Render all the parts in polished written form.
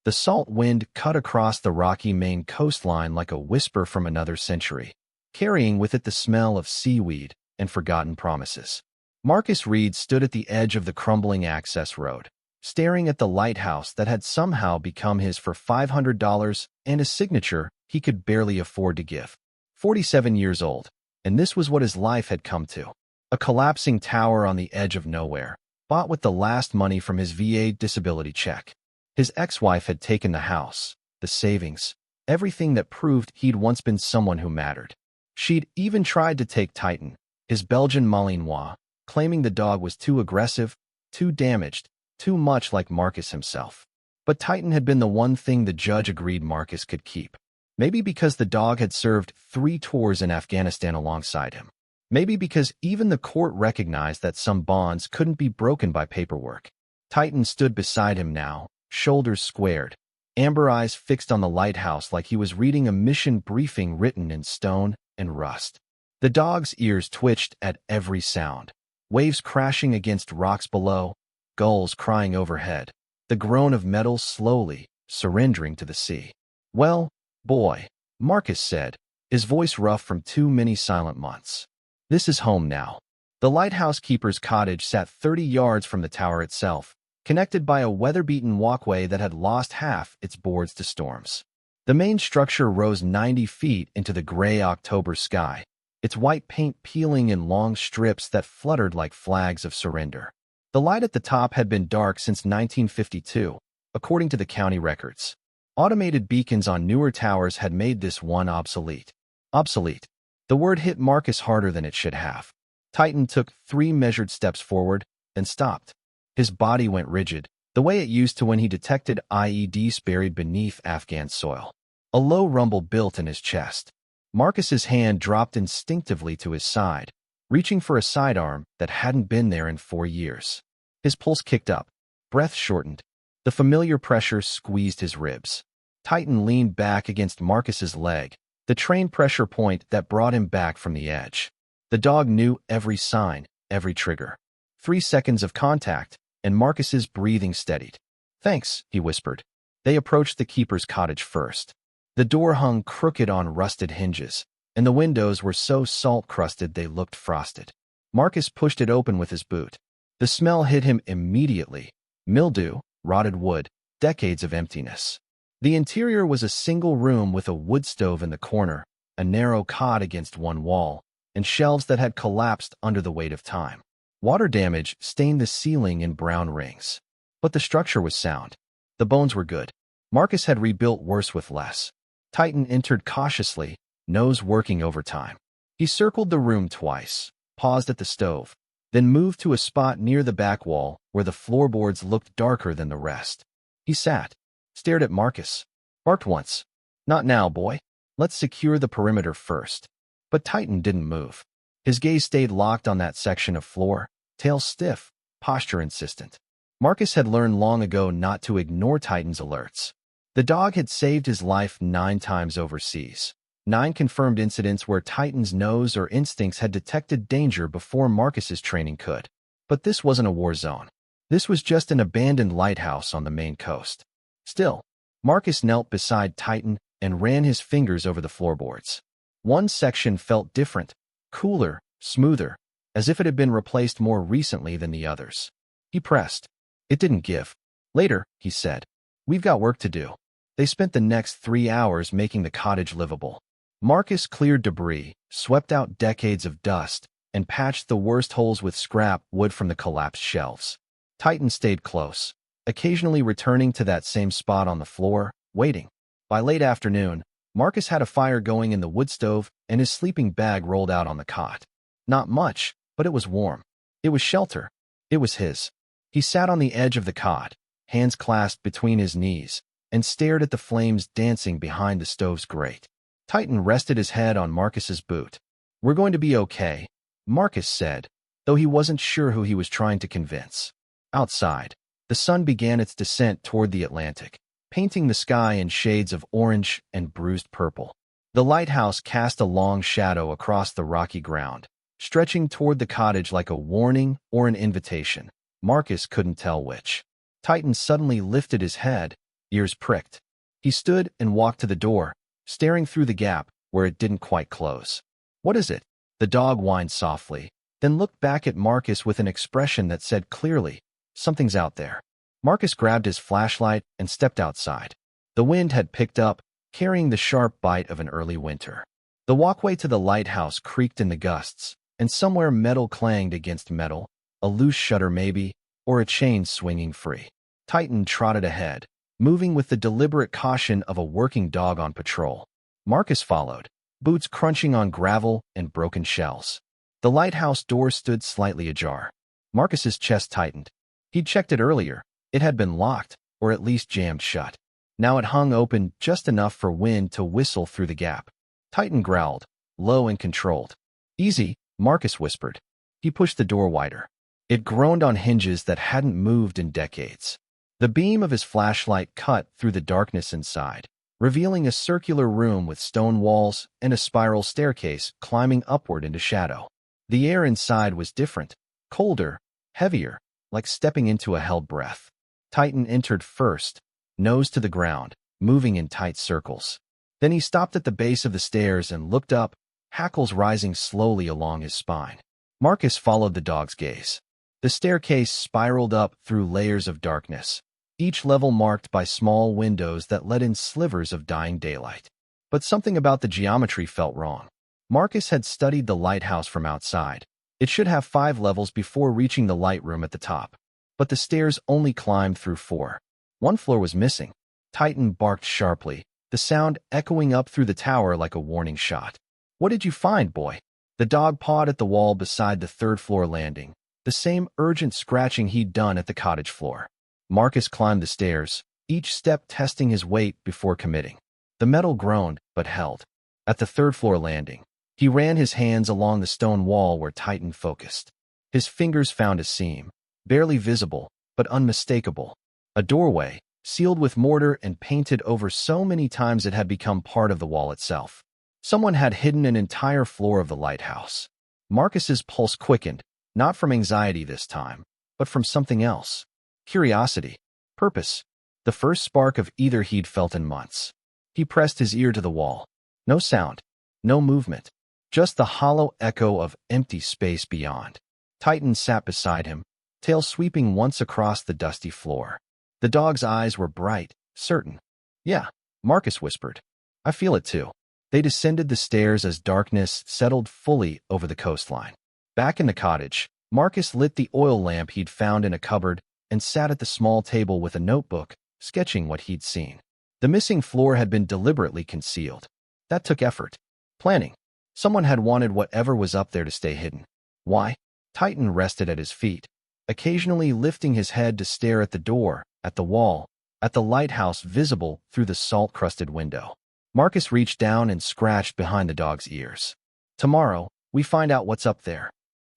The salt wind cut across the rocky Maine coastline like a whisper from another century, carrying with it the smell of seaweed and forgotten promises. Marcus Reid stood at the edge of the crumbling access road, staring at the lighthouse that had somehow become his for $500 and a signature he could barely afford to give. 47 years old, and this was what his life had come to. A collapsing tower on the edge of nowhere, bought with the last money from his VA disability check. His ex-wife had taken the house, the savings, everything that proved he'd once been someone who mattered. She'd even tried to take Titan, his Belgian Malinois, claiming the dog was too aggressive, too damaged, too much like Marcus himself. But Titan had been the one thing the judge agreed Marcus could keep. Maybe because the dog had served 3 tours in Afghanistan alongside him. Maybe because even the court recognized that some bonds couldn't be broken by paperwork. Titan stood beside him now, shoulders squared, amber eyes fixed on the lighthouse like he was reading a mission briefing written in stone and rust. The dog's ears twitched at every sound. Waves crashing against rocks below, gulls crying overhead, the groan of metal slowly surrendering to the sea. "Well, boy," Marcus said, his voice rough from too many silent months. "This is home now." The lighthouse keeper's cottage sat 30 yards from the tower itself, connected by a weather-beaten walkway that had lost half its boards to storms. The main structure rose 90 feet into the gray October sky, its white paint peeling in long strips that fluttered like flags of surrender. The light at the top had been dark since 1952, according to the county records. Automated beacons on newer towers had made this one obsolete. Obsolete. The word hit Marcus harder than it should have. Titan took 3 measured steps forward, then stopped. His body went rigid, the way it used to when he detected IEDs buried beneath Afghan soil. A low rumble built in his chest. Marcus's hand dropped instinctively to his side, reaching for a sidearm that hadn't been there in 4 years. His pulse kicked up, breath shortened. The familiar pressure squeezed his ribs. Titan leaned back against Marcus's leg, the trained pressure point that brought him back from the edge. The dog knew every sign, every trigger. 3 seconds of contact, and Marcus's breathing steadied. "Thanks," he whispered. They approached the keeper's cottage first. The door hung crooked on rusted hinges, and the windows were so salt-crusted they looked frosted. Marcus pushed it open with his boot. The smell hit him immediately. Mildew, rotted wood, decades of emptiness. The interior was a single room with a wood stove in the corner, a narrow cot against one wall, and shelves that had collapsed under the weight of time. Water damage stained the ceiling in brown rings. But the structure was sound. The bones were good. Marcus had rebuilt worse with less. Titan entered cautiously, nose working overtime. He circled the room twice, paused at the stove, then moved to a spot near the back wall where the floorboards looked darker than the rest. He sat, stared at Marcus, barked once. "Not now, boy. Let's secure the perimeter first." But Titan didn't move. His gaze stayed locked on that section of floor, tail stiff, posture insistent. Marcus had learned long ago not to ignore Titan's alerts. The dog had saved his life 9 times overseas. 9 confirmed incidents where Titan's nose or instincts had detected danger before Marcus's training could. But this wasn't a war zone. This was just an abandoned lighthouse on the Maine coast. Still, Marcus knelt beside Titan and ran his fingers over the floorboards. One section felt different, cooler, smoother, as if it had been replaced more recently than the others. He pressed. It didn't give. "Later," he said. "We've got work to do." They spent the next 3 hours making the cottage livable. Marcus cleared debris, swept out decades of dust, and patched the worst holes with scrap wood from the collapsed shelves. Titan stayed close, occasionally returning to that same spot on the floor, waiting. By late afternoon, Marcus had a fire going in the wood stove and his sleeping bag rolled out on the cot. Not much, but it was warm. It was shelter. It was his. He sat on the edge of the cot, hands clasped between his knees, and stared at the flames dancing behind the stove's grate. Titan rested his head on Marcus's boot. "We're going to be okay," Marcus said, though he wasn't sure who he was trying to convince. Outside, the sun began its descent toward the Atlantic, painting the sky in shades of orange and bruised purple. The lighthouse cast a long shadow across the rocky ground, stretching toward the cottage like a warning or an invitation. Marcus couldn't tell which. Titan suddenly lifted his head, ears pricked. He stood and walked to the door, staring through the gap where it didn't quite close. "What is it?" The dog whined softly, then looked back at Marcus with an expression that said clearly, "Something's out there." Marcus grabbed his flashlight and stepped outside. The wind had picked up, carrying the sharp bite of an early winter. The walkway to the lighthouse creaked in the gusts, and somewhere metal clanged against metal, a loose shutter maybe, or a chain swinging free. Titan trotted ahead, moving with the deliberate caution of a working dog on patrol. Marcus followed, boots crunching on gravel and broken shells. The lighthouse door stood slightly ajar. Marcus's chest tightened. He'd checked it earlier. It had been locked, or at least jammed shut. Now it hung open just enough for wind to whistle through the gap. Titan growled, low and controlled. "Easy," Marcus whispered. He pushed the door wider. It groaned on hinges that hadn't moved in decades. The beam of his flashlight cut through the darkness inside, revealing a circular room with stone walls and a spiral staircase climbing upward into shadow. The air inside was different, colder, heavier, like stepping into a held breath. Titan entered first, nose to the ground, moving in tight circles. Then he stopped at the base of the stairs and looked up, hackles rising slowly along his spine. Marcus followed the dog's gaze. The staircase spiraled up through layers of darkness, each level marked by small windows that let in slivers of dying daylight. But something about the geometry felt wrong. Marcus had studied the lighthouse from outside. It should have 5 levels before reaching the light room at the top. But the stairs only climbed through 4. One floor was missing. Titan barked sharply, the sound echoing up through the tower like a warning shot. "What did you find, boy?" The dog pawed at the wall beside the 3rd-floor landing, the same urgent scratching he'd done at the cottage floor. Marcus climbed the stairs, each step testing his weight before committing. The metal groaned, but held. At the 3rd-floor landing, he ran his hands along the stone wall where Titan focused. His fingers found a seam, barely visible, but unmistakable. A doorway, sealed with mortar and painted over so many times it had become part of the wall itself. Someone had hidden an entire floor of the lighthouse. Marcus's pulse quickened, not from anxiety this time, but from something else. Curiosity. Purpose. The first spark of either he'd felt in months. He pressed his ear to the wall. No sound. No movement. Just the hollow echo of empty space beyond. Titan sat beside him, tail sweeping once across the dusty floor. The dog's eyes were bright, certain. "Yeah," Marcus whispered. "I feel it too." They descended the stairs as darkness settled fully over the coastline. Back in the cottage, Marcus lit the oil lamp he'd found in a cupboard and sat at the small table with a notebook, sketching what he'd seen. The missing floor had been deliberately concealed. That took effort. Planning. Someone had wanted whatever was up there to stay hidden. Why? Titan rested at his feet, occasionally lifting his head to stare at the door, at the wall, at the lighthouse visible through the salt-crusted window. Marcus reached down and scratched behind the dog's ears. "Tomorrow, we find out what's up there."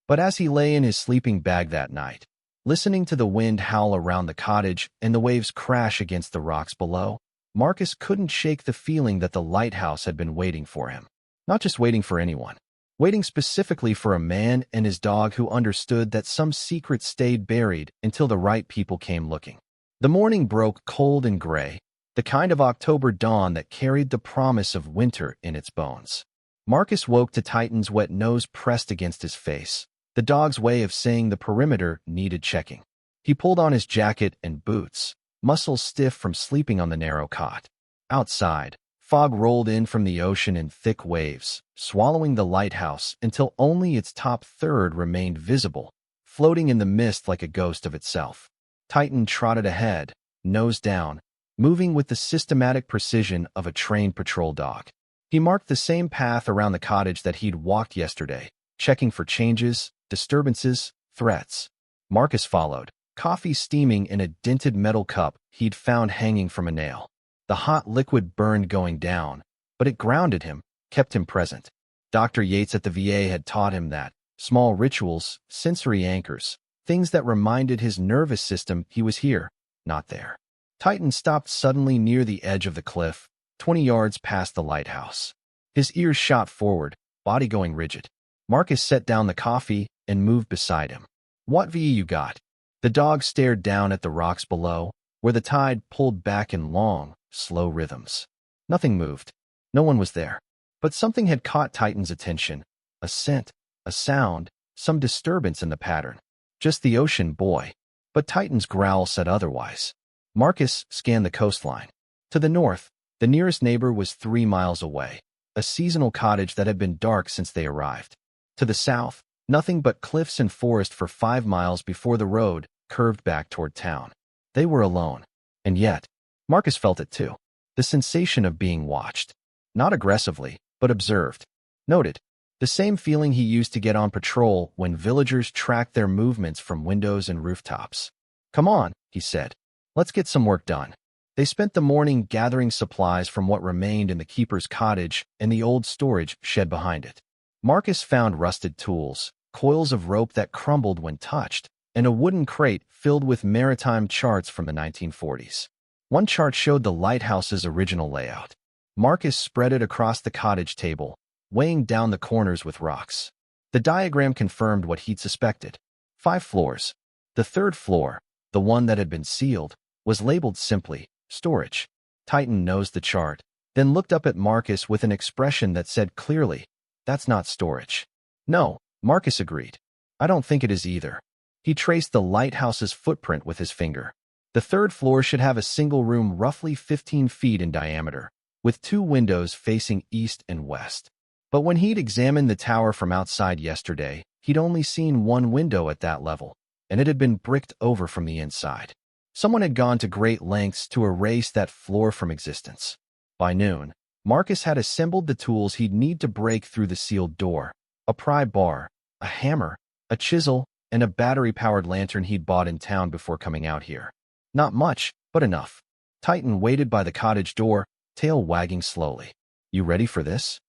But as he lay in his sleeping bag that night, listening to the wind howl around the cottage and the waves crash against the rocks below, Marcus couldn't shake the feeling that the lighthouse had been waiting for him. Not just waiting for anyone. Waiting specifically for a man and his dog who understood that some secret stayed buried until the right people came looking. The morning broke cold and gray, the kind of October dawn that carried the promise of winter in its bones. Marcus woke to Titan's wet nose pressed against his face, the dog's way of saying the perimeter needed checking. He pulled on his jacket and boots, muscles stiff from sleeping on the narrow cot. Outside, fog rolled in from the ocean in thick waves, swallowing the lighthouse until only its top third remained visible, floating in the mist like a ghost of itself. Titan trotted ahead, nose down, moving with the systematic precision of a trained patrol dog. He marked the same path around the cottage that he'd walked yesterday, checking for changes, disturbances, threats. Marcus followed, coffee steaming in a dented metal cup he'd found hanging from a nail. The hot liquid burned going down, but it grounded him, kept him present. Dr. Yates at the VA had taught him that small rituals, sensory anchors, things that reminded his nervous system he was here, not there. Titan stopped suddenly near the edge of the cliff, 20 yards past the lighthouse. His ears shot forward, body going rigid. Marcus set down the coffee and moved beside him. "What VE you got?" The dog stared down at the rocks below, where the tide pulled back in long, slow rhythms. Nothing moved. No one was there. But something had caught Titan's attention. A scent, a sound, some disturbance in the pattern. Just the ocean, boy. But Titan's growl said otherwise. Marcus scanned the coastline. To the north, the nearest neighbor was 3 miles away, a seasonal cottage that had been dark since they arrived. To the south, nothing but cliffs and forest for 5 miles before the road curved back toward town. They were alone. And yet, Marcus felt it too. The sensation of being watched. Not aggressively, but observed. Noted. The same feeling he used to get on patrol when villagers tracked their movements from windows and rooftops. "Come on," he said. "Let's get some work done." They spent the morning gathering supplies from what remained in the keeper's cottage and the old storage shed behind it. Marcus found rusted tools, coils of rope that crumbled when touched, and a wooden crate filled with maritime charts from the 1940s. One chart showed the lighthouse's original layout. Marcus spread it across the cottage table, weighing down the corners with rocks. The diagram confirmed what he'd suspected. 5 floors. The third floor, the one that had been sealed, was labeled simply, storage. Titan nosed the chart, then looked up at Marcus with an expression that said clearly, "That's not storage." "No," Marcus agreed. "I don't think it is either." He traced the lighthouse's footprint with his finger. The third floor should have a single room roughly 15 feet in diameter, with 2 windows facing east and west. But when he'd examined the tower from outside yesterday, he'd only seen 1 window at that level, and it had been bricked over from the inside. Someone had gone to great lengths to erase that floor from existence. By noon, Marcus had assembled the tools he'd need to break through the sealed door: a pry bar, a hammer, a chisel, and a battery-powered lantern he'd bought in town before coming out here. Not much, but enough. Titan waited by the cottage door, tail wagging slowly. "You ready for this?"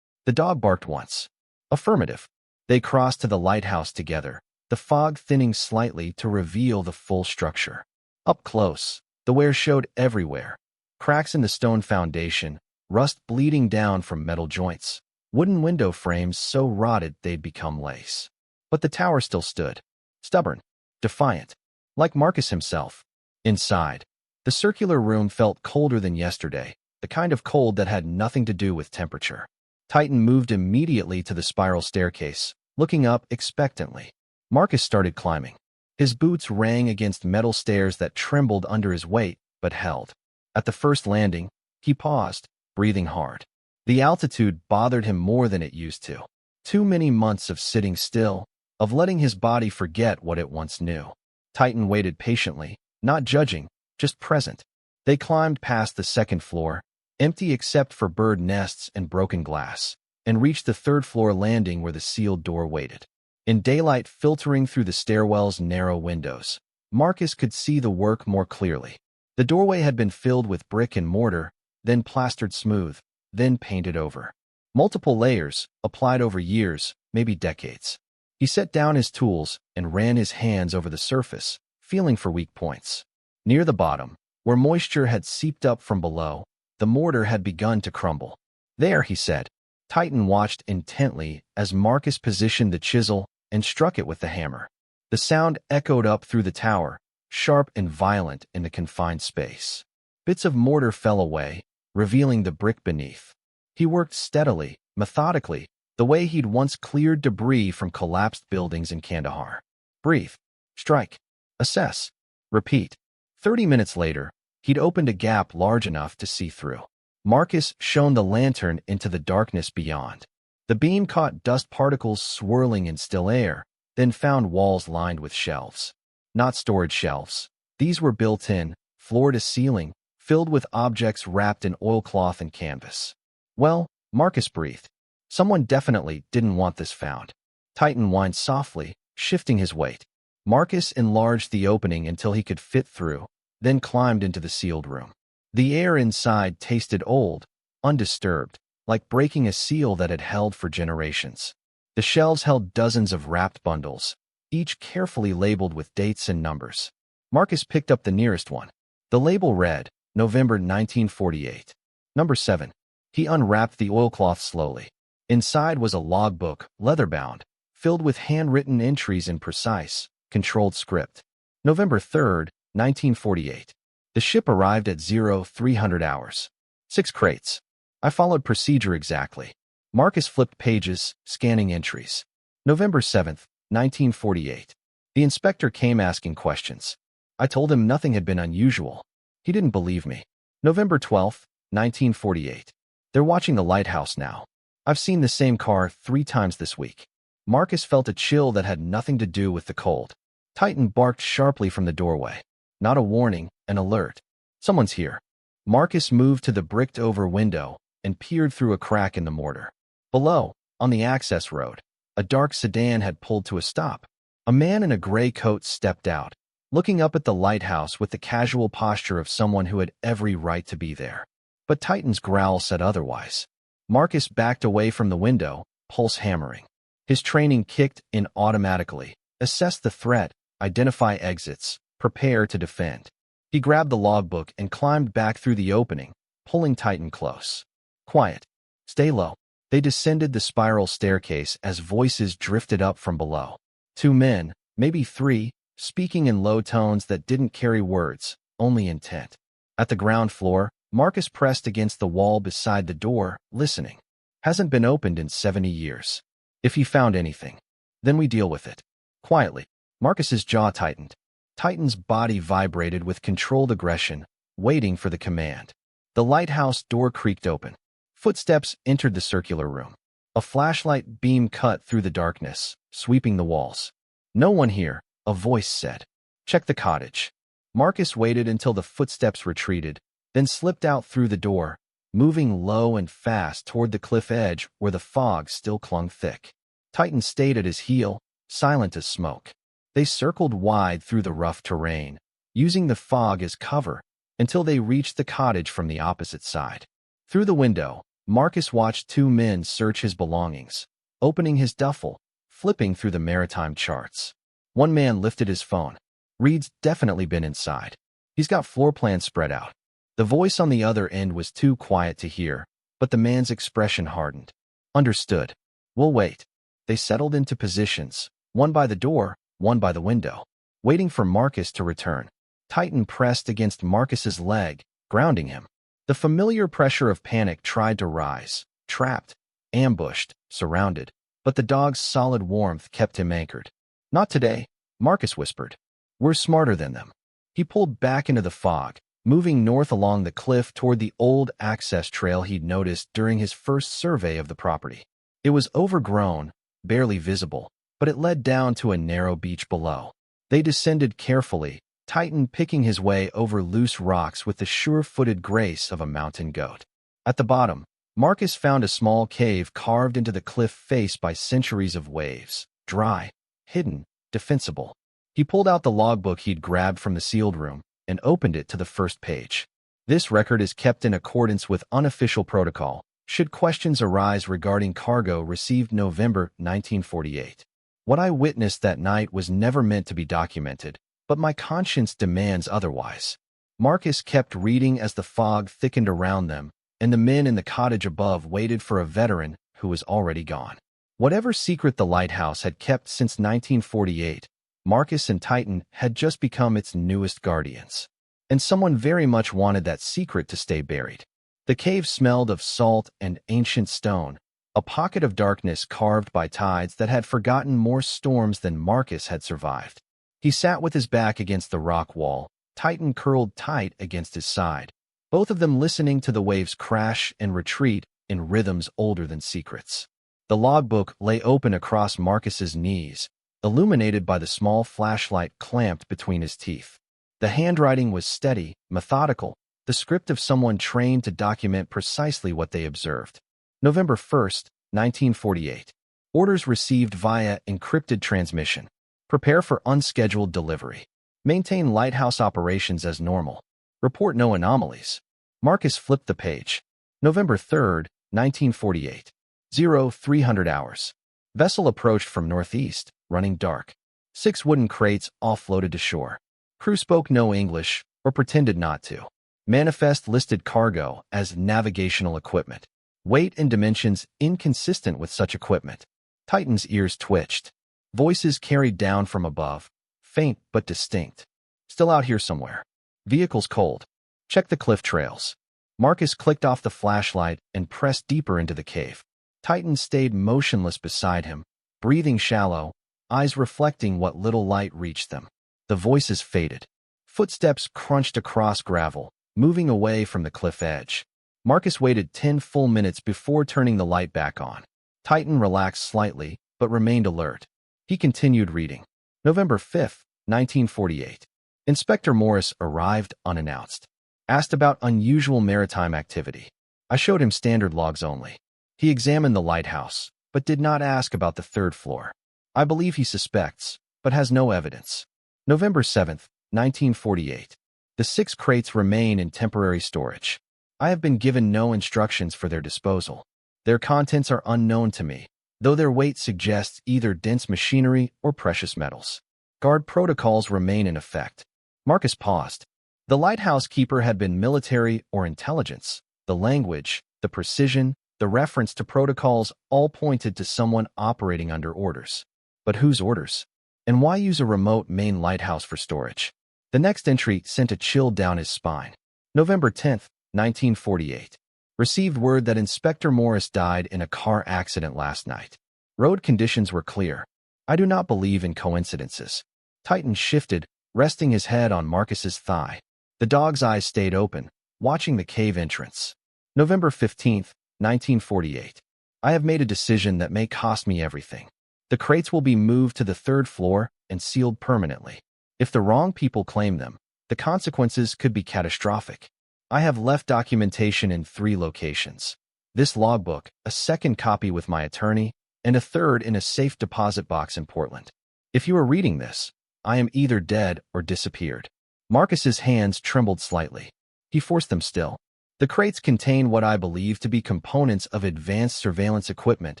The dog barked once. Affirmative. They crossed to the lighthouse together, the fog thinning slightly to reveal the full structure. Up close, the wear showed everywhere. Cracks in the stone foundation, rust bleeding down from metal joints, wooden window frames so rotted they'd become lace. But the tower still stood. Stubborn. Defiant. Like Marcus himself. Inside, the circular room felt colder than yesterday, the kind of cold that had nothing to do with temperature. Titan moved immediately to the spiral staircase, looking up expectantly. Marcus started climbing. His boots rang against metal stairs that trembled under his weight, but held. At the first landing, he paused, breathing hard. The altitude bothered him more than it used to. Too many months of sitting still, of letting his body forget what it once knew. Titan waited patiently, not judging, just present. They climbed past the second floor, empty except for bird nests and broken glass, and reached the third-floor landing where the sealed door waited. In daylight filtering through the stairwell's narrow windows, Marcus could see the work more clearly. The doorway had been filled with brick and mortar, then plastered smooth, then painted over. Multiple layers, applied over years, maybe decades. He set down his tools and ran his hands over the surface, feeling for weak points. Near the bottom, where moisture had seeped up from below, the mortar had begun to crumble. "There," he said. Titan watched intently as Marcus positioned the chisel and struck it with the hammer. The sound echoed up through the tower, sharp and violent in the confined space. Bits of mortar fell away, revealing the brick beneath. He worked steadily, methodically, the way he'd once cleared debris from collapsed buildings in Kandahar. Breathe. Strike. Assess. Repeat. 30 minutes later, he'd opened a gap large enough to see through. Marcus shone the lantern into the darkness beyond. The beam caught dust particles swirling in still air, then found walls lined with shelves. Not storage shelves. These were built in, floor to ceiling, filled with objects wrapped in oilcloth and canvas. Well, Marcus breathed. Someone definitely didn't want this found. Titan whined softly, shifting his weight. Marcus enlarged the opening until he could fit through, then climbed into the sealed room. The air inside tasted old, undisturbed, like breaking a seal that had held for generations. The shelves held dozens of wrapped bundles, each carefully labeled with dates and numbers. Marcus picked up the nearest one. The label read, November 1948. Number 7. He unwrapped the oilcloth slowly. Inside was a logbook, leather-bound, filled with handwritten entries in precise, controlled script. November 3rd, 1948. The ship arrived at 0300 hours. 6 crates. I followed procedure exactly. Marcus flipped pages, scanning entries. November 7th, 1948. The inspector came asking questions. I told him nothing had been unusual. He didn't believe me. November 12th, 1948. They're watching the Lighthouse now. I've seen the same car 3 times this week. Marcus felt a chill that had nothing to do with the cold. Titan barked sharply from the doorway. Not a warning, an alert. Someone's here. Marcus moved to the bricked-over window and peered through a crack in the mortar. Below, on the access road, a dark sedan had pulled to a stop. A man in a gray coat stepped out, looking up at the lighthouse with the casual posture of someone who had every right to be there. But Titan's growl said otherwise. Marcus backed away from the window, pulse hammering. His training kicked in automatically. Assess the threat, identify exits, prepare to defend. He grabbed the logbook and climbed back through the opening, pulling Titan close. Quiet. Stay low. They descended the spiral staircase as voices drifted up from below. 2 men, maybe 3, speaking in low tones that didn't carry words, only intent. At the ground floor, Marcus pressed against the wall beside the door, listening. Hasn't been opened in 70 years. If he found anything, then we deal with it. Quietly, Marcus's jaw tightened. Titan's body vibrated with controlled aggression, waiting for the command. The lighthouse door creaked open. Footsteps entered the circular room. A flashlight beam cut through the darkness, sweeping the walls. No one here, a voice said. Check the cottage. Marcus waited until the footsteps retreated, then slipped out through the door, moving low and fast toward the cliff edge where the fog still clung thick. Titan stayed at his heel, silent as smoke. They circled wide through the rough terrain, using the fog as cover, until they reached the cottage from the opposite side. Through the window, Marcus watched 2 men search his belongings, opening his duffel, flipping through the maritime charts. One man lifted his phone. Reid's definitely been inside. He's got floor plans spread out. The voice on the other end was too quiet to hear, but the man's expression hardened. Understood. We'll wait. They settled into positions, one by the door, one by the window, waiting for Marcus to return. Titan pressed against Marcus's leg, grounding him. The familiar pressure of panic tried to rise, trapped, ambushed, surrounded, but the dog's solid warmth kept him anchored. Not today, Marcus whispered. We're smarter than them. He pulled back into the fog, moving north along the cliff toward the old access trail he'd noticed during his first survey of the property. It was overgrown, barely visible, but it led down to a narrow beach below. They descended carefully, Titan picking his way over loose rocks with the sure-footed grace of a mountain goat. At the bottom, Marcus found a small cave carved into the cliff face by centuries of waves, dry, hidden, defensible. He pulled out the logbook he'd grabbed from the sealed room and opened it to the first page. This record is kept in accordance with unofficial protocol, should questions arise regarding cargo received November 1948. What I witnessed that night was never meant to be documented, but my conscience demands otherwise. Marcus kept reading as the fog thickened around them, and the men in the cottage above waited for a veteran who was already gone. Whatever secret the lighthouse had kept since 1948, Marcus and Titan had just become its newest guardians. And someone very much wanted that secret to stay buried. The cave smelled of salt and ancient stone, a pocket of darkness carved by tides that had forgotten more storms than Marcus had survived. He sat with his back against the rock wall, Titan curled tight against his side, both of them listening to the waves crash and retreat in rhythms older than secrets. The logbook lay open across Marcus's knees, illuminated by the small flashlight clamped between his teeth. The handwriting was steady, methodical, the script of someone trained to document precisely what they observed. November 1st, 1948. Orders received via encrypted transmission. Prepare for unscheduled delivery. Maintain lighthouse operations as normal. Report no anomalies. Marcus flipped the page. November 3rd, 1948. 0300 hours. Vessel approached from northeast, running dark. 6 wooden crates all floated to shore. Crew spoke no English, or pretended not to. Manifest listed cargo as navigational equipment. Weight and dimensions inconsistent with such equipment. Titan's ears twitched. Voices carried down from above, faint but distinct. Still out here somewhere. Vehicles cold. Check the cliff trails. Marcus clicked off the flashlight and pressed deeper into the cave. Titan stayed motionless beside him, breathing shallow, eyes reflecting what little light reached them. The voices faded. Footsteps crunched across gravel, moving away from the cliff edge. Marcus waited 10 full minutes before turning the light back on. Titan relaxed slightly, but remained alert. He continued reading. November 5, 1948. Inspector Morris arrived unannounced. Asked about unusual maritime activity. I showed him standard logs only. He examined the lighthouse, but did not ask about the third floor. I believe he suspects, but has no evidence. November 7, 1948. The 6 crates remain in temporary storage. I have been given no instructions for their disposal. Their contents are unknown to me, though their weight suggests either dense machinery or precious metals. Guard protocols remain in effect. Marcus paused. The lighthouse keeper had been military or intelligence. The language, the precision, the reference to protocols all pointed to someone operating under orders. But whose orders? And why use a remote Maine lighthouse for storage? The next entry sent a chill down his spine. November 10, 1948. Received word that Inspector Morris died in a car accident last night. Road conditions were clear. I do not believe in coincidences. Titan shifted, resting his head on Marcus's thigh. The dog's eyes stayed open, watching the cave entrance. November 15, 1948. I have made a decision that may cost me everything. The crates will be moved to the 3rd floor and sealed permanently. If the wrong people claim them, the consequences could be catastrophic. I have left documentation in 3 locations. This logbook, a 2nd copy with my attorney, and a 3rd in a safe deposit box in Portland. If you are reading this, I am either dead or disappeared. Marcus's hands trembled slightly. He forced them still. The crates contain what I believe to be components of advanced surveillance equipment,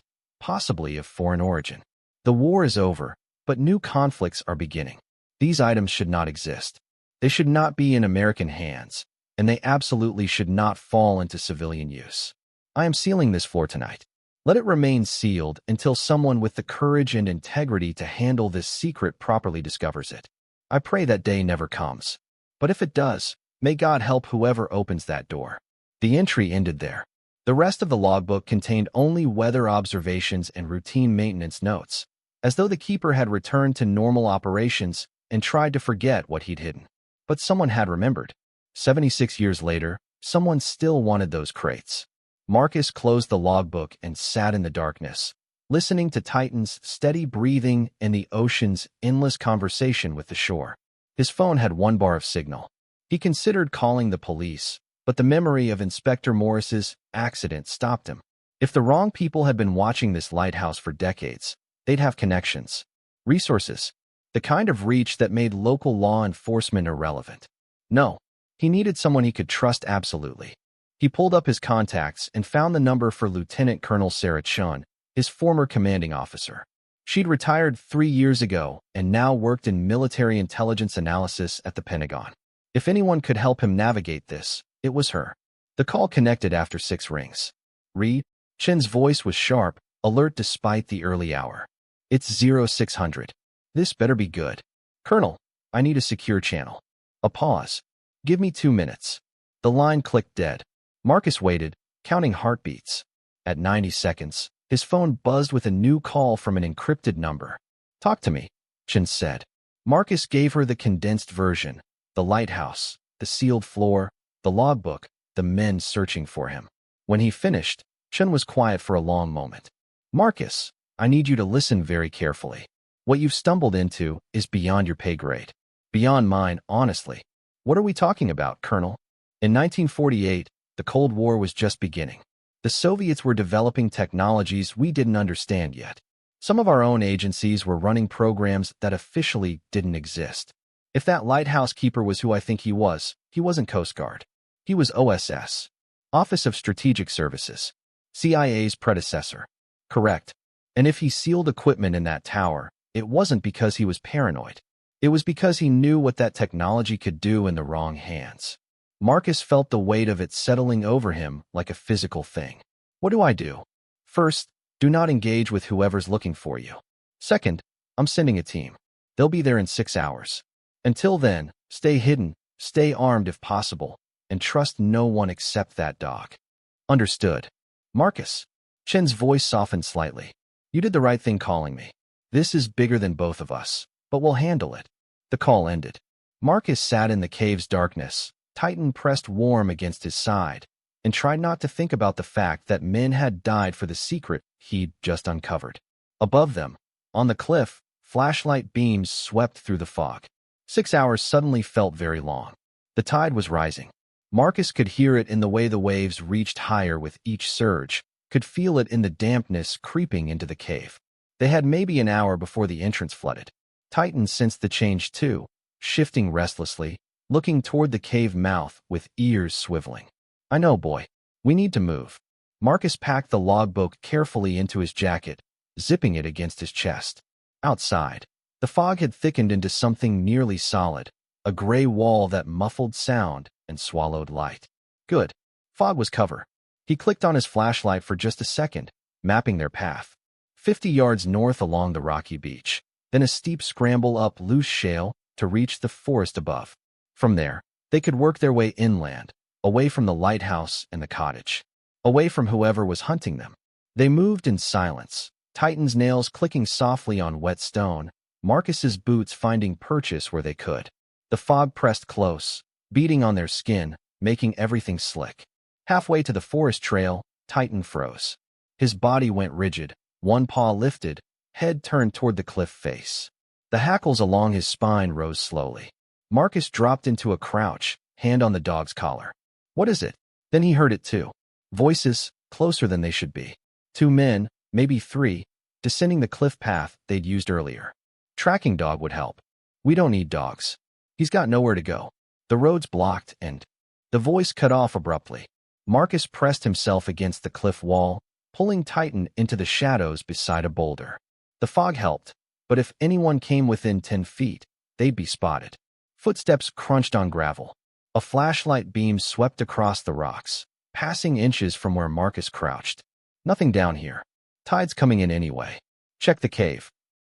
possibly of foreign origin. The war is over, but new conflicts are beginning. These items should not exist. They should not be in American hands, and they absolutely should not fall into civilian use. I am sealing this floor tonight. Let it remain sealed until someone with the courage and integrity to handle this secret properly discovers it. I pray that day never comes. But if it does, may God help whoever opens that door. The entry ended there. The rest of the logbook contained only weather observations and routine maintenance notes, as though the keeper had returned to normal operations and tried to forget what he'd hidden. But someone had remembered. 76 years later, someone still wanted those crates. Marcus closed the logbook and sat in the darkness, listening to Titan's steady breathing and the ocean's endless conversation with the shore. His phone had 1 bar of signal. He considered calling the police, but the memory of Inspector Morris's accident stopped him. If the wrong people had been watching this lighthouse for decades, they'd have connections, resources, the kind of reach that made local law enforcement irrelevant. No, he needed someone he could trust absolutely. He pulled up his contacts and found the number for Lieutenant Colonel Sarah Chun, his former commanding officer. She'd retired 3 years ago and now worked in military intelligence analysis at the Pentagon. If anyone could help him navigate this, it was her. The call connected after 6 rings. Reid? Chen's voice was sharp, alert despite the early hour. It's 0600. This better be good. Colonel, I need a secure channel. A pause. Give me 2 minutes. The line clicked dead. Marcus waited, counting heartbeats. At 90 seconds, his phone buzzed with a new call from an encrypted number. Talk to me, Chen said. Marcus gave her the condensed version, the lighthouse, the sealed floor, the logbook, the men searching for him. When he finished, Chen was quiet for a long moment. Marcus, I need you to listen very carefully. What you've stumbled into is beyond your pay grade. Beyond mine, honestly. What are we talking about, Colonel? In 1948, the Cold War was just beginning. The Soviets were developing technologies we didn't understand yet. Some of our own agencies were running programs that officially didn't exist. If that lighthouse keeper was who I think he wasn't Coast Guard. He was OSS, Office of Strategic Services, CIA's predecessor. Correct. And if he sealed equipment in that tower, it wasn't because he was paranoid. It was because he knew what that technology could do in the wrong hands. Marcus felt the weight of it settling over him like a physical thing. What do I do? First, do not engage with whoever's looking for you. Second, I'm sending a team. They'll be there in 6 hours. Until then, stay hidden, Stay armed if possible, and trust no one except that dog. Understood. Marcus. Chen's voice softened slightly. You did the right thing calling me. This is bigger than both of us, but we'll handle it. The call ended. Marcus sat in the cave's darkness, Titan pressed warm against his side, and tried not to think about the fact that men had died for the secret he'd just uncovered. Above them, on the cliff, flashlight beams swept through the fog. 6 hours suddenly felt very long. The tide was rising. Marcus could hear it in the way the waves reached higher with each surge, could feel it in the dampness creeping into the cave. They had maybe an hour before the entrance flooded. Titan sensed the change too, shifting restlessly, looking toward the cave mouth with ears swiveling. I know, boy. We need to move. Marcus packed the logbook carefully into his jacket, zipping it against his chest. Outside, the fog had thickened into something nearly solid, a gray wall that muffled sound and swallowed light. Good. Fog was cover. He clicked on his flashlight for just a second, mapping their path. 50 yards north along the rocky beach, then a steep scramble up loose shale to reach the forest above. From there, they could work their way inland, away from the lighthouse and the cottage, away from whoever was hunting them. They moved in silence, Titan's nails clicking softly on wet stone, Marcus's boots finding purchase where they could. The fog pressed close, beating on their skin, making everything slick. Halfway to the forest trail, Titan froze. His body went rigid, one paw lifted, head turned toward the cliff face. The hackles along his spine rose slowly. Marcus dropped into a crouch, hand on the dog's collar. What is it? Then he heard it too. Voices, closer than they should be. 2 men, maybe 3, descending the cliff path they'd used earlier. Tracking dog would help. We don't need dogs. He's got nowhere to go. The road's blocked and... The voice cut off abruptly. Marcus pressed himself against the cliff wall, pulling Titan into the shadows beside a boulder. The fog helped, but if anyone came within 10 feet, they'd be spotted. Footsteps crunched on gravel. A flashlight beam swept across the rocks, passing inches from where Marcus crouched. Nothing down here. Tide's coming in anyway. Check the cave.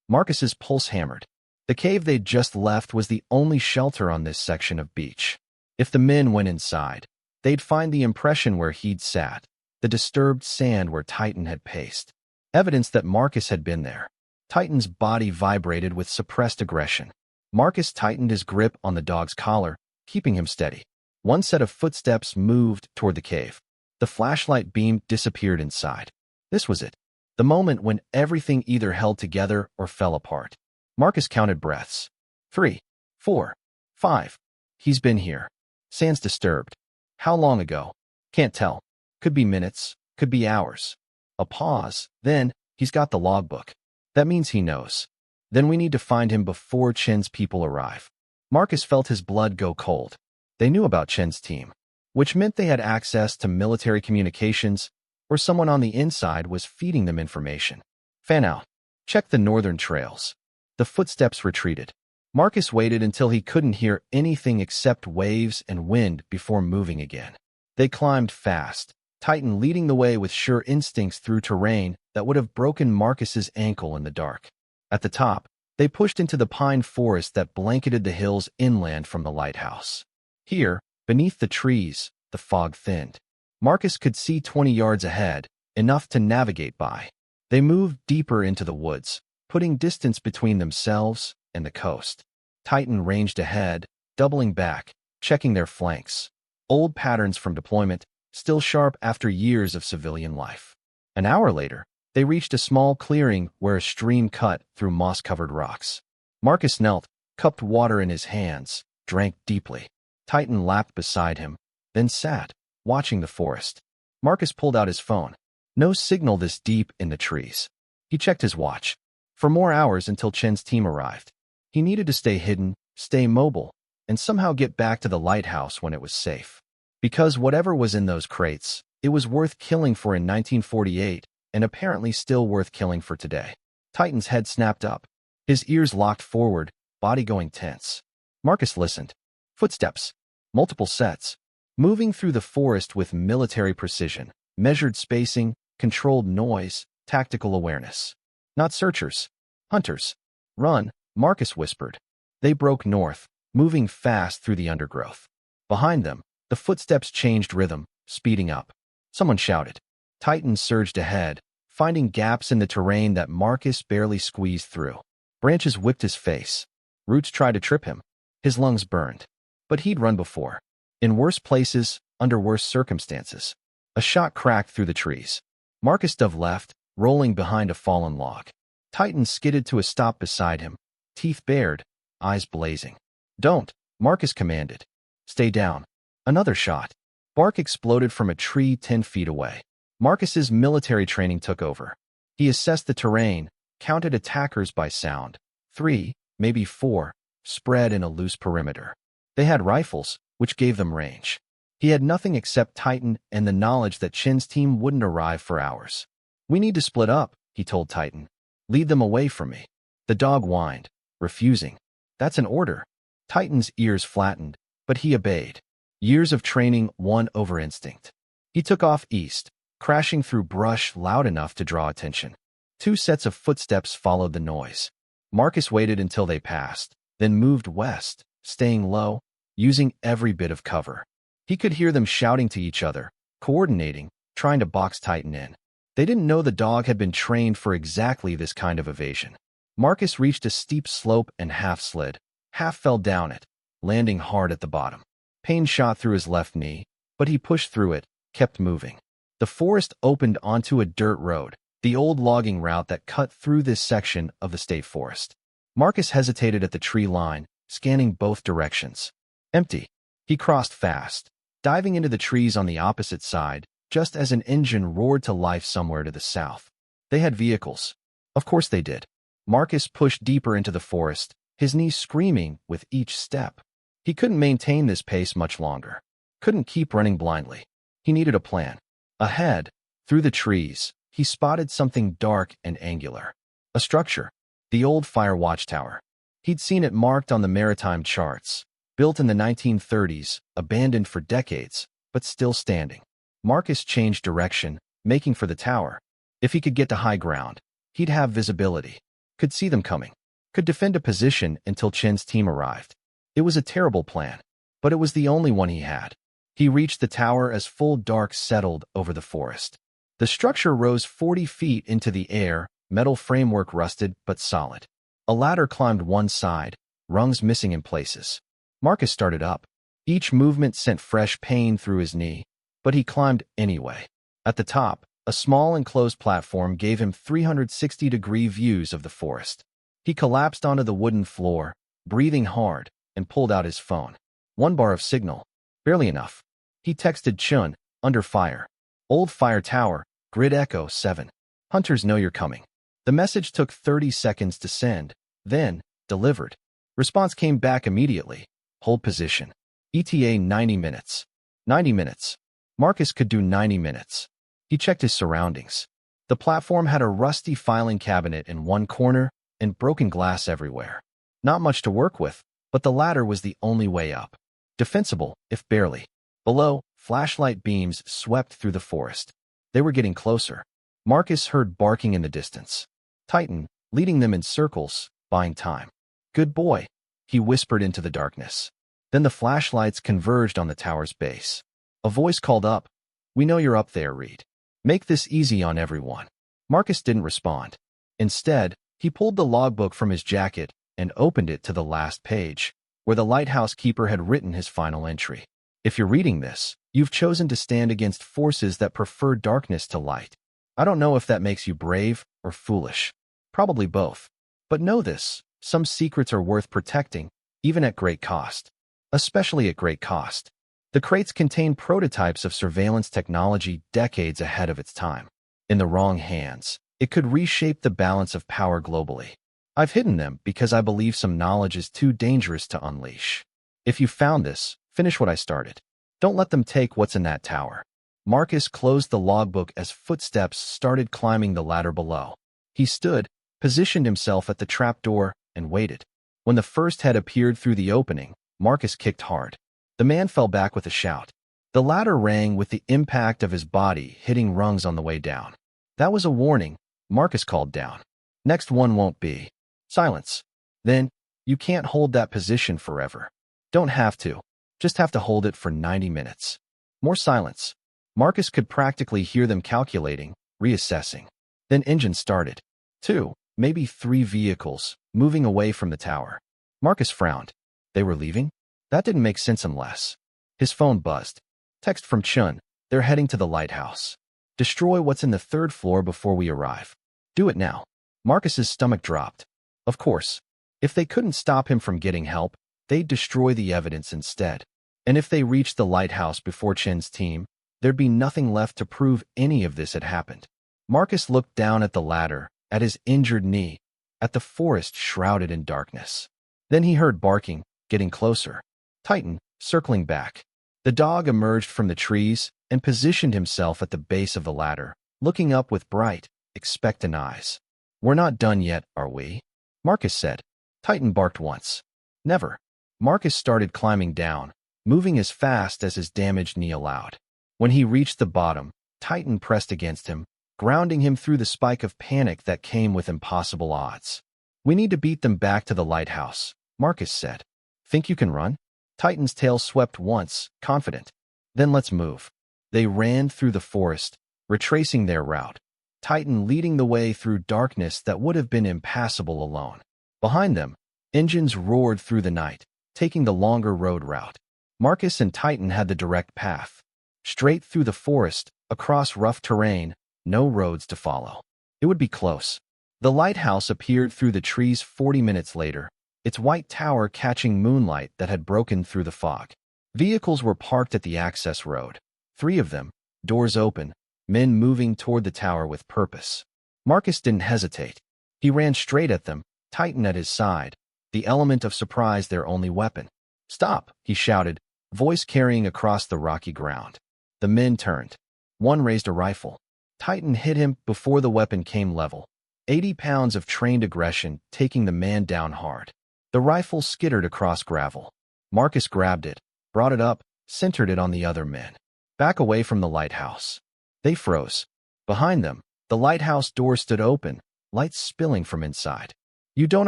Marcus's pulse hammered. The cave they'd just left was the only shelter on this section of beach. If the men went inside, they'd find the impression where he'd sat, the disturbed sand where Titan had paced. Evidence that Marcus had been there. Titan's body vibrated with suppressed aggression. Marcus tightened his grip on the dog's collar, keeping him steady. One set of footsteps moved toward the cave. The flashlight beam disappeared inside. This was it. The moment when everything either held together or fell apart. Marcus counted breaths. 3, 4, 5. He's been here. Sand's disturbed. How long ago? Can't tell. Could be minutes, could be hours. A pause, then, he's got the logbook. That means he knows. Then we need to find him before Chen's people arrive. Marcus felt his blood go cold. They knew about Chen's team, which meant they had access to military communications, or someone on the inside was feeding them information. Fan out. Check the northern trails. The footsteps retreated. Marcus waited until he couldn't hear anything except waves and wind before moving again. They climbed fast, Titan leading the way with sure instincts through terrain that would have broken Marcus's ankle in the dark. At the top, they pushed into the pine forest that blanketed the hills inland from the lighthouse. Here, beneath the trees, the fog thinned. Marcus could see 20 yards ahead, enough to navigate by. They moved deeper into the woods, putting distance between themselves and the coast. Titan ranged ahead, doubling back, checking their flanks. Old patterns from deployment, still sharp after years of civilian life. An hour later, they reached a small clearing where a stream cut through moss-covered rocks. Marcus knelt, cupped water in his hands, drank deeply. Titan lapped beside him, then sat, watching the forest. Marcus pulled out his phone. No signal this deep in the trees. He checked his watch. For more hours until Chen's team arrived. He needed to stay hidden, stay mobile, and somehow get back to the lighthouse when it was safe. Because whatever was in those crates, it was worth killing for in 1948, and apparently still worth killing for today. Titan's head snapped up. His ears locked forward, body going tense. Marcus listened. Footsteps. Multiple sets. Moving through the forest with military precision, measured spacing, controlled noise, tactical awareness. Not searchers. Hunters. Run, Marcus whispered. They broke north, moving fast through the undergrowth. Behind them, the footsteps changed rhythm, speeding up. Someone shouted. Titan surged ahead, finding gaps in the terrain that Marcus barely squeezed through. Branches whipped his face. Roots tried to trip him. His lungs burned. But he'd run before. In worse places, under worse circumstances. A shot cracked through the trees. Marcus dove left, rolling behind a fallen log. Titan skidded to a stop beside him, teeth bared, eyes blazing. Don't, Marcus commanded. Stay down. Another shot. Bark exploded from a tree 10 feet away. Marcus's military training took over. He assessed the terrain, counted attackers by sound. 3, maybe 4, spread in a loose perimeter. They had rifles, which gave them range. He had nothing except Titan and the knowledge that Chin's team wouldn't arrive for hours. We need to split up, he told Titan. Lead them away from me. The dog whined, refusing. That's an order. Titan's ears flattened, but he obeyed. Years of training won over instinct. He took off east, crashing through brush loud enough to draw attention. 2 sets of footsteps followed the noise. Marcus waited until they passed, then moved west, staying low, using every bit of cover. He could hear them shouting to each other, coordinating, trying to box Titan in. They didn't know the dog had been trained for exactly this kind of evasion. Marcus reached a steep slope and half slid, half fell down it, landing hard at the bottom. Pain shot through his left knee, but he pushed through it, kept moving. The forest opened onto a dirt road, the old logging route that cut through this section of the state forest. Marcus hesitated at the tree line, scanning both directions. Empty. He crossed fast, diving into the trees on the opposite side, just as an engine roared to life somewhere to the south. They had vehicles. Of course they did. Marcus pushed deeper into the forest, his knees screaming with each step. He couldn't maintain this pace much longer. Couldn't keep running blindly. He needed a plan. Ahead, through the trees, he spotted something dark and angular. A structure. The old fire watchtower. He'd seen it marked on the maritime charts. Built in the 1930s, abandoned for decades, but still standing. Marcus changed direction, making for the tower. If he could get to high ground, he'd have visibility. Could see them coming. Could defend a position until Chin's team arrived. It was a terrible plan, but it was the only one he had. He reached the tower as full dark settled over the forest. The structure rose 40 feet into the air, metal framework rusted but solid. A ladder climbed one side, rungs missing in places. Marcus started up. Each movement sent fresh pain through his knee, but he climbed anyway. At the top, a small enclosed platform gave him 360-degree views of the forest. He collapsed onto the wooden floor, breathing hard, and pulled out his phone. 1 bar of signal. Barely enough. He texted Chun, under fire. Old fire tower, grid echo 7. Hunters know you're coming. The message took 30 seconds to send, then, delivered. Response came back immediately. Hold position. ETA 90 minutes. 90 minutes. Marcus could do 90 minutes. He checked his surroundings. The platform had a rusty filing cabinet in one corner and broken glass everywhere. Not much to work with, but the ladder was the only way up. Defensible, if barely. Below, flashlight beams swept through the forest. They were getting closer. Marcus heard barking in the distance. Titan, leading them in circles, buying time. Good boy, he whispered into the darkness. Then the flashlights converged on the tower's base. A voice called up. We know you're up there, Reid. Make this easy on everyone. Marcus didn't respond. Instead, he pulled the logbook from his jacket and opened it to the last page, where the lighthouse keeper had written his final entry. If you're reading this, you've chosen to stand against forces that prefer darkness to light. I don't know if that makes you brave or foolish. Probably both. But know this, some secrets are worth protecting, even at great cost. Especially at great cost. The crates contain prototypes of surveillance technology decades ahead of its time. In the wrong hands, it could reshape the balance of power globally. I've hidden them because I believe some knowledge is too dangerous to unleash. If you found this, finish what I started. Don't let them take what's in that tower. Marcus closed the logbook as footsteps started climbing the ladder below. He stood, positioned himself at the trapdoor, and waited. When the first head appeared through the opening, Marcus kicked hard. The man fell back with a shout. The ladder rang with the impact of his body hitting rungs on the way down. That was a warning, Marcus called down. Next one won't be. Silence. Then, you can't hold that position forever. Don't have to. Just have to hold it for 90 minutes. More silence. Marcus could practically hear them calculating, reassessing. Then engines started. 2, maybe 3 vehicles, moving away from the tower. Marcus frowned. They were leaving? That didn't make sense unless. His phone buzzed. Text from Chun. They're heading to the lighthouse. Destroy what's in the 3rd floor before we arrive. Do it now. Marcus's stomach dropped. Of course. If they couldn't stop him from getting help, they'd destroy the evidence instead. And if they reached the lighthouse before Chen's team, there'd be nothing left to prove any of this had happened. Marcus looked down at the ladder, at his injured knee, at the forest shrouded in darkness. Then he heard barking, getting closer. Titan, circling back. The dog emerged from the trees and positioned himself at the base of the ladder, looking up with bright, expectant eyes. We're not done yet, are we? Marcus said. Titan barked once. Never. Marcus started climbing down, moving as fast as his damaged knee allowed. When he reached the bottom, Titan pressed against him, grounding him through the spike of panic that came with impossible odds. We need to beat them back to the lighthouse, Marcus said. Think you can run? Titan's tail swept once, confident. Then let's move. They ran through the forest, retracing their route, Titan leading the way through darkness that would have been impassable alone. Behind them, engines roared through the night, taking the longer road route. Marcus and Titan had the direct path. Straight through the forest, across rough terrain, no roads to follow. It would be close. The lighthouse appeared through the trees 40 minutes later, its white tower catching moonlight that had broken through the fog. Vehicles were parked at the access road. 3 of them, doors open, men moving toward the tower with purpose. Marcus didn't hesitate. He ran straight at them, Titan at his side, the element of surprise their only weapon. Stop, he shouted, voice carrying across the rocky ground. The men turned. One raised a rifle. Titan hit him before the weapon came level. 80 pounds of trained aggression taking the man down hard. The rifle skittered across gravel. Marcus grabbed it, brought it up, centered it on the other men. Back away from the lighthouse. They froze. Behind them, the lighthouse door stood open, light spilling from inside. You don't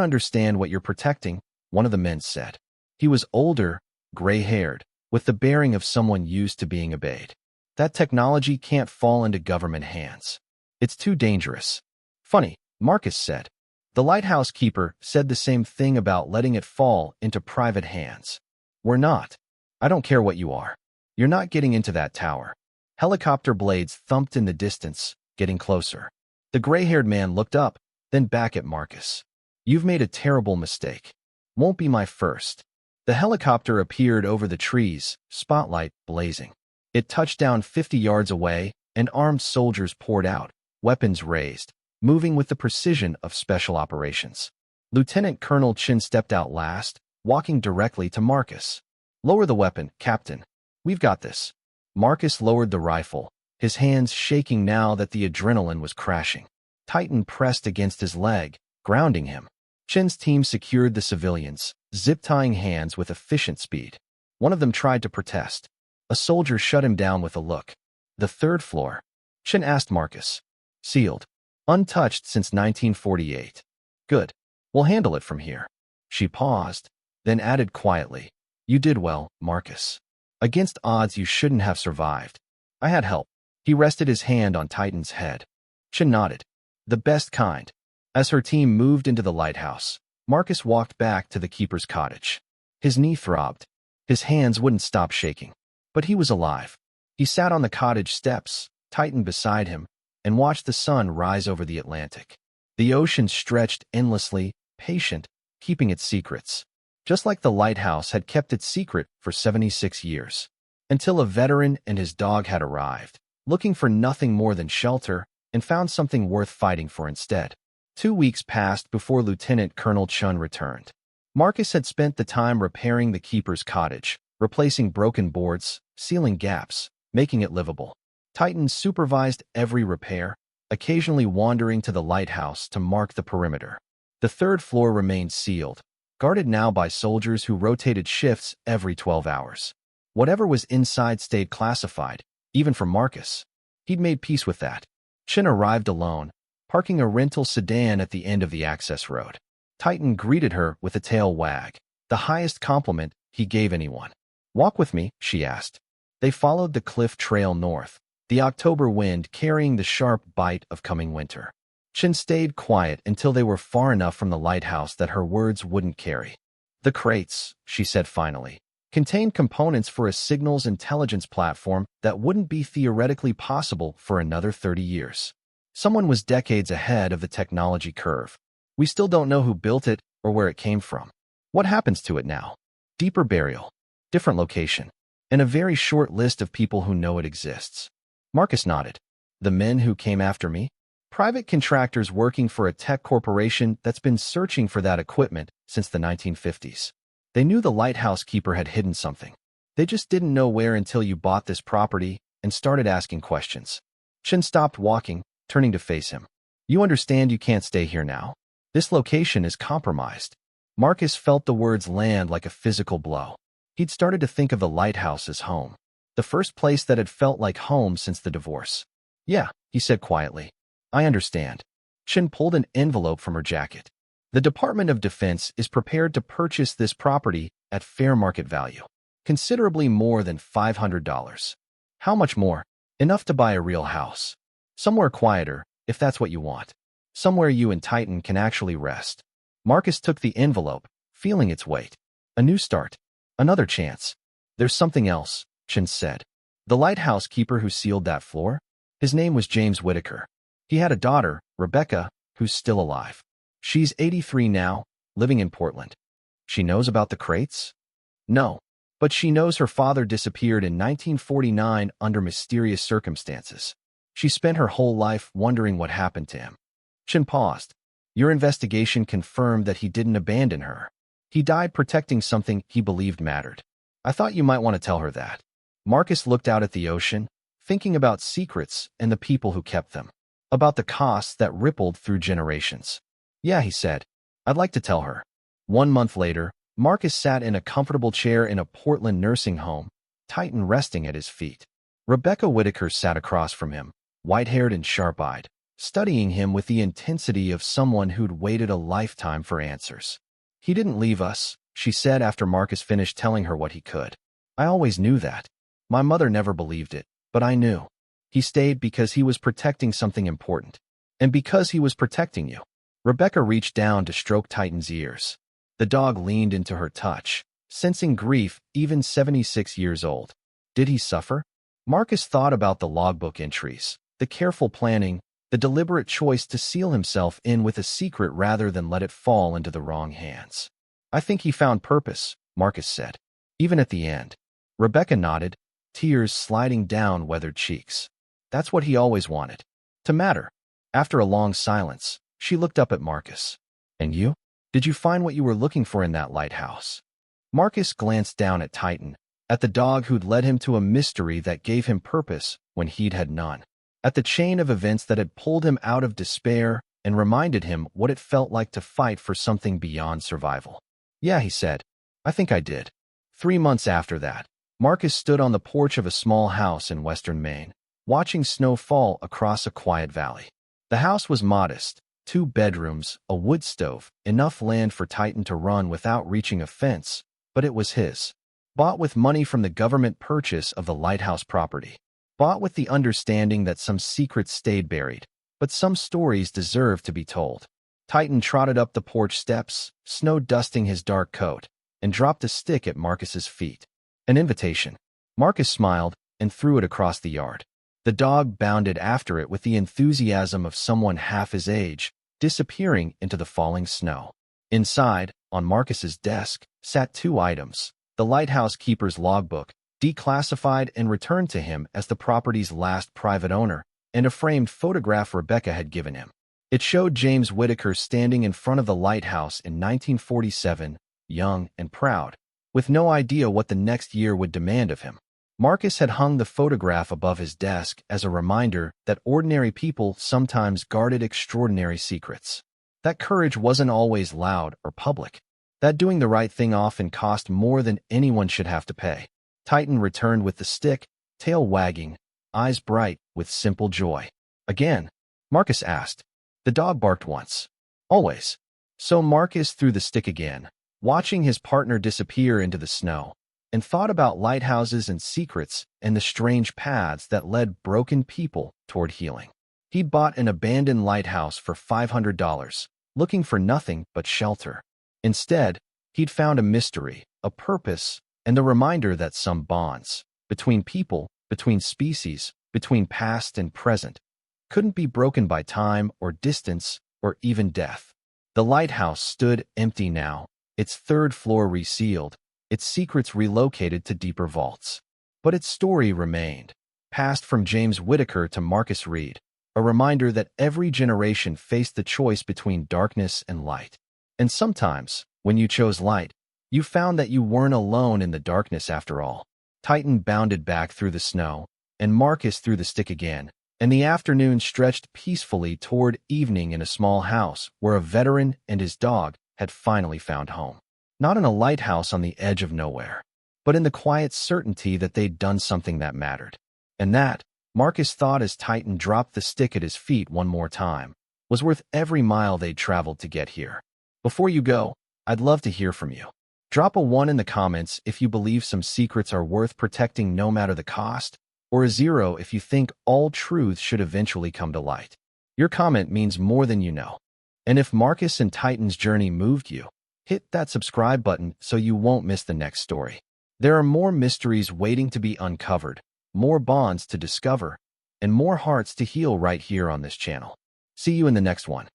understand what you're protecting, one of the men said. He was older, gray-haired, with the bearing of someone used to being obeyed. That technology can't fall into government hands. It's too dangerous. Funny, Marcus said. The lighthouse keeper said the same thing about letting it fall into private hands. We're not. I don't care what you are. You're not getting into that tower. Helicopter blades thumped in the distance, getting closer. The gray-haired man looked up, then back at Marcus. You've made a terrible mistake. Won't be my first. The helicopter appeared over the trees, spotlight blazing. It touched down 50 yards away, and armed soldiers poured out, weapons raised, moving with the precision of special operations. Lieutenant Colonel Chin stepped out last, walking directly to Marcus. Lower the weapon, Captain. We've got this. Marcus lowered the rifle, his hands shaking now that the adrenaline was crashing. Titan pressed against his leg, grounding him. Chin's team secured the civilians, zip-tying hands with efficient speed. One of them tried to protest. A soldier shut him down with a look. The 3rd floor. Chin asked Marcus. Sealed. Untouched since 1948. Good. We'll handle it from here. She paused, then added quietly. You did well, Marcus. Against odds you shouldn't have survived. I had help. He rested his hand on Titan's head. Chin nodded. The best kind. As her team moved into the lighthouse, Marcus walked back to the keeper's cottage. His knee throbbed. His hands wouldn't stop shaking. But he was alive. He sat on the cottage steps, Titan beside him, and watched the sun rise over the Atlantic. The ocean stretched endlessly, patient, keeping its secrets. Just like the lighthouse had kept its secret for 76 years. Until a veteran and his dog had arrived, looking for nothing more than shelter, and found something worth fighting for instead. 2 weeks passed before Lieutenant Colonel Chun returned. Marcus had spent the time repairing the keeper's cottage, replacing broken boards, sealing gaps, making it livable. Titan supervised every repair, occasionally wandering to the lighthouse to mark the perimeter. The 3rd floor remained sealed, guarded now by soldiers who rotated shifts every 12 hours. Whatever was inside stayed classified, even for Marcus. He'd made peace with that. Chin arrived alone, parking a rental sedan at the end of the access road. Titan greeted her with a tail wag, the highest compliment he gave anyone. "Walk with me," she asked. They followed the cliff trail north, the October wind carrying the sharp bite of coming winter. Chin stayed quiet until they were far enough from the lighthouse that her words wouldn't carry. "The crates," she said finally, "contained components for a signals intelligence platform that wouldn't be theoretically possible for another 30 years. Someone was decades ahead of the technology curve. We still don't know who built it or where it came from. What happens to it now? Deeper burial, different location, and a very short list of people who know it exists." Marcus nodded. "The men who came after me? Private contractors working for a tech corporation that's been searching for that equipment since the 1950s. They knew the lighthouse keeper had hidden something. They just didn't know where until you bought this property and started asking questions." Chin stopped walking, turning to face him. "You understand you can't stay here now? This location is compromised." Marcus felt the words land like a physical blow. He'd started to think of the lighthouse as home, the first place that had felt like home since the divorce. "Yeah," he said quietly. "I understand." Chin pulled an envelope from her jacket. "The Department of Defense is prepared to purchase this property at fair market value, considerably more than $500. "How much more?" "Enough to buy a real house. Somewhere quieter, if that's what you want. Somewhere you and Titan can actually rest." Marcus took the envelope, feeling its weight. "A new start. Another chance." "There's something else," Chin said. "The lighthouse keeper who sealed that floor? His name was James Whitaker. He had a daughter, Rebecca, who's still alive. She's 83 now, living in Portland." "She knows about the crates?" "No, but she knows her father disappeared in 1949 under mysterious circumstances. She spent her whole life wondering what happened to him." Chin paused. "Your investigation confirmed that he didn't abandon her. He died protecting something he believed mattered. I thought you might want to tell her that." Marcus looked out at the ocean, thinking about secrets and the people who kept them, about the costs that rippled through generations. "Yeah," he said, "I'd like to tell her." 1 month later, Marcus sat in a comfortable chair in a Portland nursing home, Titan resting at his feet. Rebecca Whitaker sat across from him, white-haired and sharp-eyed, studying him with the intensity of someone who'd waited a lifetime for answers. "He didn't leave us," she said after Marcus finished telling her what he could. "I always knew that. My mother never believed it, but I knew. He stayed because he was protecting something important. And because he was protecting you." Rebecca reached down to stroke Titan's ears. The dog leaned into her touch, sensing grief even 76 years old. Did he suffer? Marcus thought about the logbook entries, the careful planning, the deliberate choice to seal himself in with a secret rather than let it fall into the wrong hands. "I think he found purpose," Marcus said. "Even at the end." Rebecca nodded, tears sliding down weathered cheeks. "That's what he always wanted. To matter." After a long silence, she looked up at Marcus. "And you? Did you find what you were looking for in that lighthouse?" Marcus glanced down at Titan, at the dog who'd led him to a mystery that gave him purpose when he'd had none, at the chain of events that had pulled him out of despair and reminded him what it felt like to fight for something beyond survival. "Yeah," he said, "I think I did." 3 months after that, Marcus stood on the porch of a small house in western Maine, watching snow fall across a quiet valley. The house was modest, 2 bedrooms, a wood stove, enough land for Titan to run without reaching a fence, but it was his. Bought with money from the government purchase of the lighthouse property. Bought with the understanding that some secrets stayed buried, but some stories deserved to be told. Titan trotted up the porch steps, snow dusting his dark coat, and dropped a stick at Marcus's feet. An invitation. Marcus smiled and threw it across the yard. The dog bounded after it with the enthusiasm of someone half his age, disappearing into the falling snow. Inside, on Marcus's desk, sat 2 items: the lighthouse keeper's logbook, declassified and returned to him as the property's last private owner, and a framed photograph Rebecca had given him. It showed James Whitaker standing in front of the lighthouse in 1947, young and proud, with no idea what the next year would demand of him. Marcus had hung the photograph above his desk as a reminder that ordinary people sometimes guarded extraordinary secrets. That courage wasn't always loud or public. That doing the right thing often cost more than anyone should have to pay. Titan returned with the stick, tail wagging, eyes bright with simple joy. "Again?" Marcus asked. The dog barked once. "Always." So Marcus threw the stick again, watching his partner disappear into the snow, and thought about lighthouses and secrets and the strange paths that led broken people toward healing. He'd bought an abandoned lighthouse for $500, looking for nothing but shelter. Instead, he'd found a mystery, a purpose, and the reminder that some bonds between people, between species, between past and present, couldn't be broken by time or distance or even death. The lighthouse stood empty now, its third floor resealed, its secrets relocated to deeper vaults. But its story remained, passed from James Whitaker to Marcus Reid, a reminder that every generation faced the choice between darkness and light. And sometimes, when you chose light, you found that you weren't alone in the darkness after all. Titan bounded back through the snow, and Marcus threw the stick again, and the afternoon stretched peacefully toward evening in a small house where a veteran and his dog had finally found home. Not in a lighthouse on the edge of nowhere, but in the quiet certainty that they'd done something that mattered. And that, Marcus thought as Titan dropped the stick at his feet one more time, was worth every mile they'd traveled to get here. Before you go, I'd love to hear from you. Drop a 1 in the comments if you believe some secrets are worth protecting no matter the cost, or a 0 if you think all truths should eventually come to light. Your comment means more than you know. And if Marcus and Titan's journey moved you, hit that subscribe button so you won't miss the next story. There are more mysteries waiting to be uncovered, more bonds to discover, and more hearts to heal right here on this channel. See you in the next one.